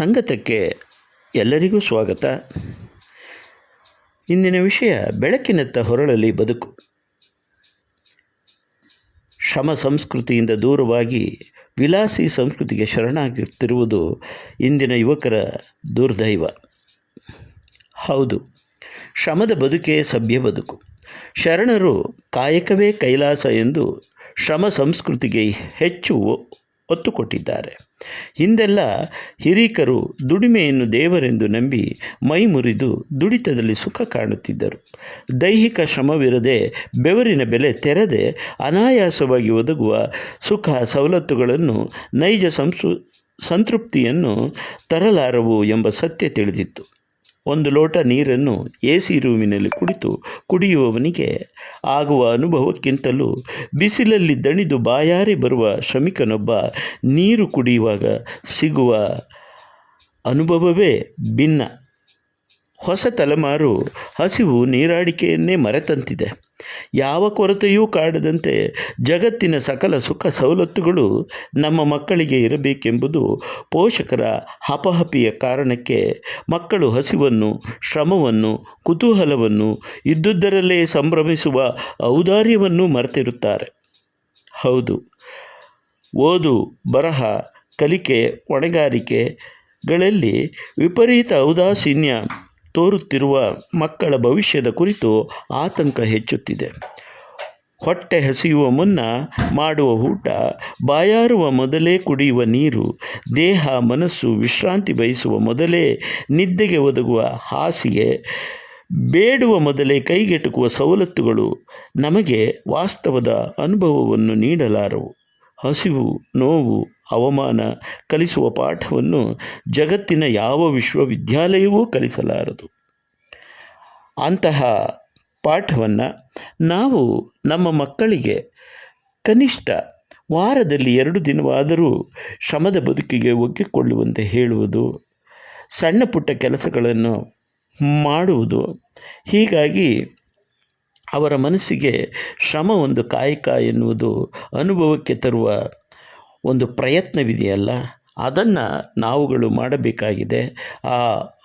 ಸಂಗತಕ್ಕೆ ಎಲ್ಲರಿಗೂ ಸ್ವಾಗತ. ಇಂದಿನ ವಿಷಯ ಬೆಳಕಿನತ್ತ ಹೊರಳಲಿ ಬದುಕು. ಶ್ರಮ ಸಂಸ್ಕೃತಿಯಿಂದ ದೂರವಾಗಿ ವಿಲಾಸಿ ಸಂಸ್ಕೃತಿಗೆ ಶರಣಾಗುತ್ತಿರುವುದು ಇಂದಿನ ಯುವಕರ ದುರ್ದೈವ. ಹೌದು, ಶ್ರಮದ ಬದುಕೇ ಸಭ್ಯ ಬದುಕು. ಶರಣರು ಕಾಯಕವೇ ಕೈಲಾಸ ಎಂದು ಶ್ರಮ ಸಂಸ್ಕೃತಿಗೆ ಹೆಚ್ಚು ಒತ್ತು ಕೊಟ್ಟಿದ್ದಾರೆ. ಹಿಂದೆಲ್ಲ ಹಿರೀಕರು ದುಡಿಮೆಯನ್ನು ದೇವರೆಂದು ನಂಬಿ ಮೈ ಮುರಿದು ದುಡಿತದಲ್ಲಿ ಸುಖ ಕಾಣುತ್ತಿದ್ದರು. ದೈಹಿಕ ಶ್ರಮವಿರದೆ ಬೆವರಿನ ಬೆಲೆ ತೆರೆದೆ ಅನಾಯಾಸವಾಗಿ ಒದಗುವ ಸುಖ ಸವಲತ್ತುಗಳನ್ನು ನೈಜ ಸಂತೃಪ್ತಿಯನ್ನು ತರಲಾರವು ಎಂಬ ಸತ್ಯ ತಿಳಿದಿತ್ತು. ಒಂದು ಲೋಟ ನೀರನ್ನು AC ರೂಮಿನಲ್ಲಿ ಕುಡಿಯುವವನಿಗೆ ಆಗುವ ಅನುಭವಕ್ಕಿಂತಲೂ ಬಿಸಿಲಲ್ಲಿ ದಣಿದು ಬಾಯಾರಿ ಬರುವ ಶ್ರಮಿಕನೊಬ್ಬ ನೀರು ಕುಡಿಯುವಾಗ ಸಿಗುವ ಅನುಭವವೇ ಭಿನ್ನ. ಹೊಸ ತಲೆಮಾರು ಹಸಿವು ನೀರಾಡಿಕೆಯನ್ನೇ ಮರೆತಂತಿದೆ. ಯಾವ ಕೊರತೆಯೂ ಕಾಡದಂತೆ ಜಗತ್ತಿನ ಸಕಲ ಸುಖ ಸವಲತ್ತುಗಳು ನಮ್ಮ ಮಕ್ಕಳಿಗೆ ಇರಬೇಕೆಂಬುದು ಪೋಷಕರ ಹಪಹಪಿಯ ಕಾರಣಕ್ಕೆ ಮಕ್ಕಳು ಹಸಿವನ್ನು, ಶ್ರಮವನ್ನು, ಕುತೂಹಲವನ್ನು, ಇದ್ದುದರಲ್ಲೇ ಸಂಭ್ರಮಿಸುವ ಔದಾರ್ಯವನ್ನು ಮರೆತಿರುತ್ತಾರೆ. ಹೌದು, ಓದು, ಬರಹ, ಕಲಿಕೆ, ಹೊಣೆಗಾರಿಕೆಗಳಲ್ಲಿ ವಿಪರೀತ ಔದಾಸೀನ್ಯ ತೋರುತ್ತಿರುವ ಮಕ್ಕಳ ಭವಿಷ್ಯದ ಕುರಿತು ಆತಂಕ ಹೆಚ್ಚುತ್ತಿದೆ. ಹೊಟ್ಟೆ ಹಸಿಯುವ ಮುನ್ನ ಮಾಡುವ ಊಟ, ಬಾಯಾರುವ ಮೊದಲೇ ಕುಡಿಯುವ ನೀರು, ದೇಹ ಮನಸ್ಸು ವಿಶ್ರಾಂತಿ ಬಯಸುವ ಮೊದಲೇ ನಿದ್ದೆಗೆ ಒದಗುವ ಹಾಸಿಗೆ, ಬೇಡುವ ಮೊದಲೇ ಕೈಗೆಟುಕುವ ಸವಲತ್ತುಗಳು ನಮಗೆ ವಾಸ್ತವದ ಅನುಭವವನ್ನು ನೀಡಲಾರವು. ಹಸಿವು, ನೋವು, ಅವಮಾನ ಕಲಿಸುವ ಪಾಠವನ್ನು ಜಗತ್ತಿನ ಯಾವ ವಿಶ್ವವಿದ್ಯಾಲಯವೂ ಕಲಿಸಲಾರದು. ಅಂತಹ ಪಾಠವನ್ನು ನಾವು ನಮ್ಮ ಮಕ್ಕಳಿಗೆ ಕನಿಷ್ಠ ವಾರದಲ್ಲಿ 2 ದಿನವಾದರೂ ಶ್ರಮದ ಬದುಕಿಗೆ ಒಗ್ಗಿಕೊಳ್ಳುವಂತೆ ಹೇಳುವುದು, ಸಣ್ಣ ಪುಟ್ಟ ಕೆಲಸಗಳನ್ನು ಮಾಡುವುದು. ಹೀಗಾಗಿ ಅವರ ಮನಸ್ಸಿಗೆ ಶ್ರಮ ಒಂದು ಕಾಯಕ ಎನ್ನುವುದು ಅನುಭವಕ್ಕೆ ತರುವ ಒಂದು ಪ್ರಯತ್ನವಿದೆಯಲ್ಲ, ಅದನ್ನು ನಾವುಗಳು ಮಾಡಬೇಕಾಗಿದೆ. ಆ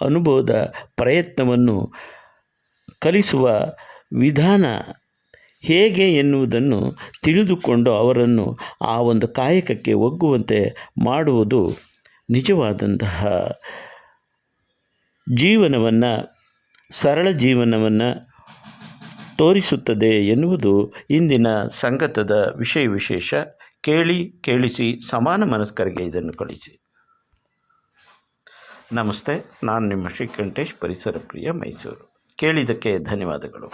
ಅನುಭವದ ಪ್ರಯತ್ನವನ್ನು ಕಲಿಸುವ ವಿಧಾನ ಹೇಗೆ ಎನ್ನುವುದನ್ನು ತಿಳಿದುಕೊಂಡು ಅವರನ್ನು ಆ ಒಂದು ಕಾಯಕಕ್ಕೆ ಒಗ್ಗುವಂತೆ ಮಾಡುವುದು ನಿಜವಾದಂತಹ ಜೀವನವನ್ನು, ಸರಳ ಜೀವನವನ್ನು ತೋರಿಸುತ್ತದೆ ಎನ್ನುವುದು ಇಂದಿನ ಸಂಗತದ ವಿಶೇಷ. ಕೇಳಿಸಿ ಸಮಾನ ಮನಸ್ಕರಿಗೆ ಇದನ್ನು ಕಳಿಸಿ. ನಮಸ್ತೆ, ನಾನು ನಿಮ್ಮ ಶ್ರೀಕಂಠೇಶ್, ಪರಿಸರ ಪ್ರಿಯ, ಮೈಸೂರು. ಕೇಳಿದ್ದಕ್ಕೆ ಧನ್ಯವಾದಗಳು.